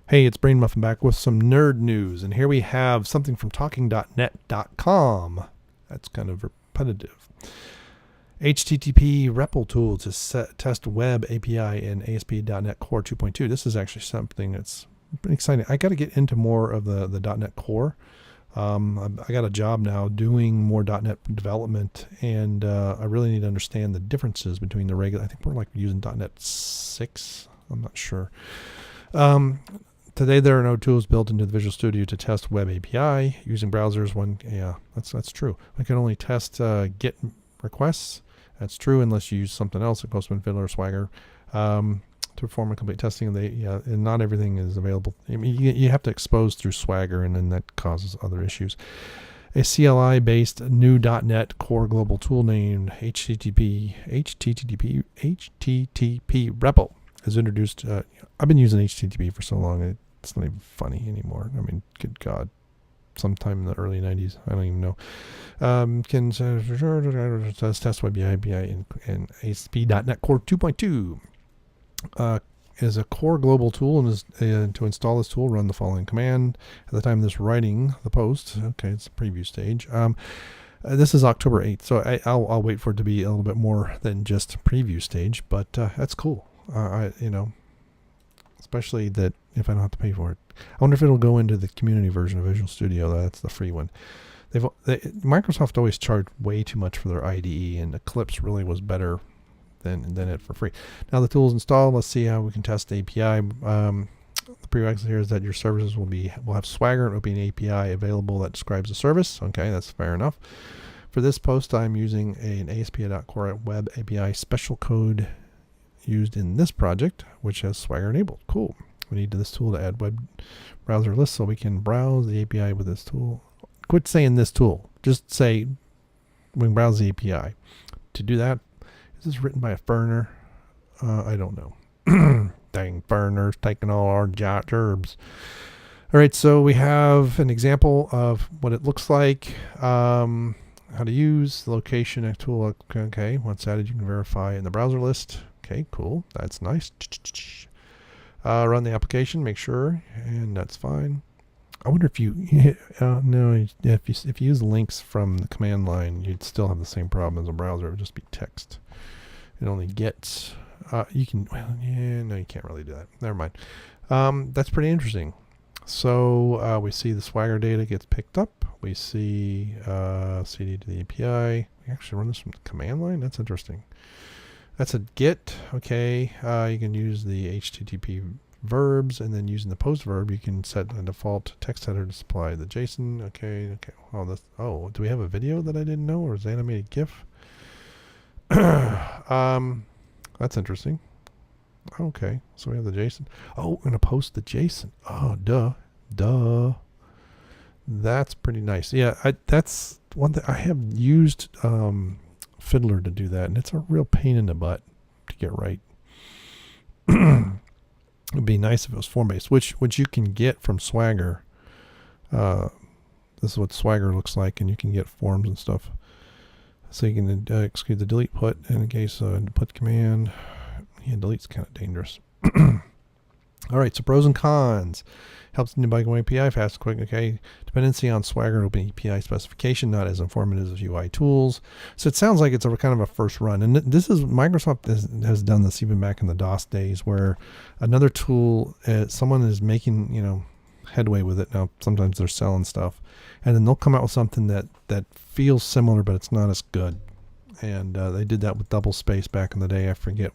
Hey, it's Brain Muffin back with some nerd news, and here we have something from talking.net.com. That's kind of repetitive. HTTP-REPL tool to test web API in ASP .NET-Core 2.2. This is actually something that's pretty exciting. I got to get into more of the .NET Core. I got a job now doing more .NET development, and I really need to understand the differences between the regular. I think we're like using .NET 6. I'm not sure. Today there are no tools built into the Visual Studio to test web API using browsers. That's true. I can only test GET requests. That's true unless you use something else like Postman, Fiddler, or Swagger to perform a complete testing. And not everything is available. I mean, you have to expose through Swagger, and then that causes other issues. A CLI-based new .NET Core global tool named HTTP-REPL is introduced. I've been using HTTP for so long, it's not even funny anymore. I mean, good God. Sometime in the early 90s, I don't even know. Can test web API in ASP.NET Core 2.2. Is a core global tool, and is to install this tool, run the following command. At the time of this writing the post, okay, it's the preview stage. This is October 8th, so I'll wait for it to be a little bit more than just preview stage, but that's cool. Especially that if I don't have to pay for it. I wonder if it'll go into the community version of Visual Studio. That's the free one. Microsoft always charged way too much for their IDE, and Eclipse really was better than it for free. Now the tool is installed. Let's see how we can test the API. The prerequisite here is that your services will have Swagger, and it will be an API available that describes the service. Okay, that's fair enough. For this post, I'm using an ASP.Core web API special code used in this project, which has Swagger enabled. Cool. We need this tool to add web browser lists so we can browse the API with this tool. Quit saying this tool. Just say we can browse the API. To do that, is this written by a Ferner? I don't know. Dang, Ferner's taking all our jobs. All right, so we have an example of what it looks like. How to use the location and tool. Okay, once added, you can verify in the browser list. Okay, cool. That's nice. Run the application, make sure, and that's fine. I wonder if if you use links from the command line, you'd still have the same problem as a browser. It would just be text. It only gets. You can't really do that. Never mind. That's pretty interesting. So we see the Swagger data gets picked up. We see CD to the API. We actually run this from the command line. That's interesting. That's a GET. Okay, you can use the HTTP verbs, and then using the post verb, you can set a default text header to supply the JSON. Okay. Oh, do we have a video that I didn't know, or is it animated GIF? That's interesting. Okay, so we have the JSON. Oh, we're gonna post the JSON. Oh, duh. That's pretty nice. Yeah, that's one thing I have used. Fiddler to do that, and it's a real pain in the butt to get right. It'd be nice if it was form-based, which you can get from Swagger. This is what Swagger looks like, and you can get forms and stuff. So you can exclude the delete put in case put command. Yeah, delete's kind of dangerous. All right, so pros and cons. Helps in debugging API fast, quick. Okay, dependency on Swagger and Open API specification, not as informative as UI tools. So it sounds like it's a kind of a first run, and this is Microsoft has done this even back in the DOS days, where another tool, someone is making headway with it. Now sometimes they're selling stuff, and then they'll come out with something that feels similar, but it's not as good. And they did that with Double Space back in the day. I forget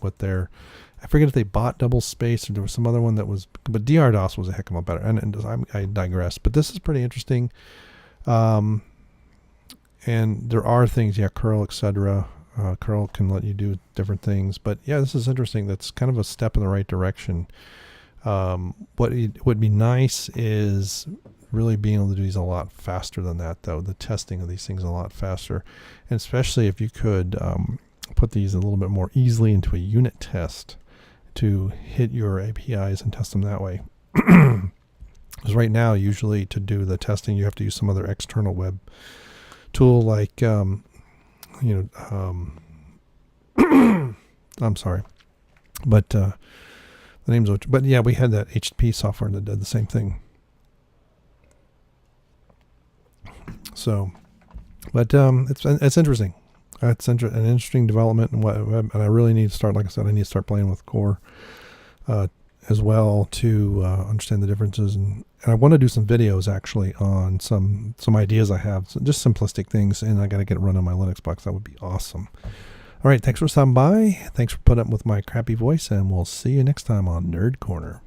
if they bought Double Space, or there was some other one that was, but DRDOS was a heck of a lot better. And I digress, but this is pretty interesting. And there are things, curl, etc. Curl can let you do different things, but yeah, this is interesting. That's kind of a step in the right direction. What would be nice is really being able to do these a lot faster than that, though. The testing of these things a lot faster, and especially if you could put these a little bit more easily into a unit test to hit your APIs and test them that way. Because right now, usually to do the testing, you have to use some other external web tool like, I'm sorry, but The name's, but yeah, we had that HTTP software that did the same thing. So, but it's interesting. It's an interesting development, and I really need to start. Like I said, I need to start playing with Core as well to understand the differences, and I want to do some videos actually on some ideas I have, so just simplistic things, and I got to get it run on my Linux box. That would be awesome. All right, thanks for stopping by. Thanks for putting up with my crappy voice, and we'll see you next time on Nerd Corner.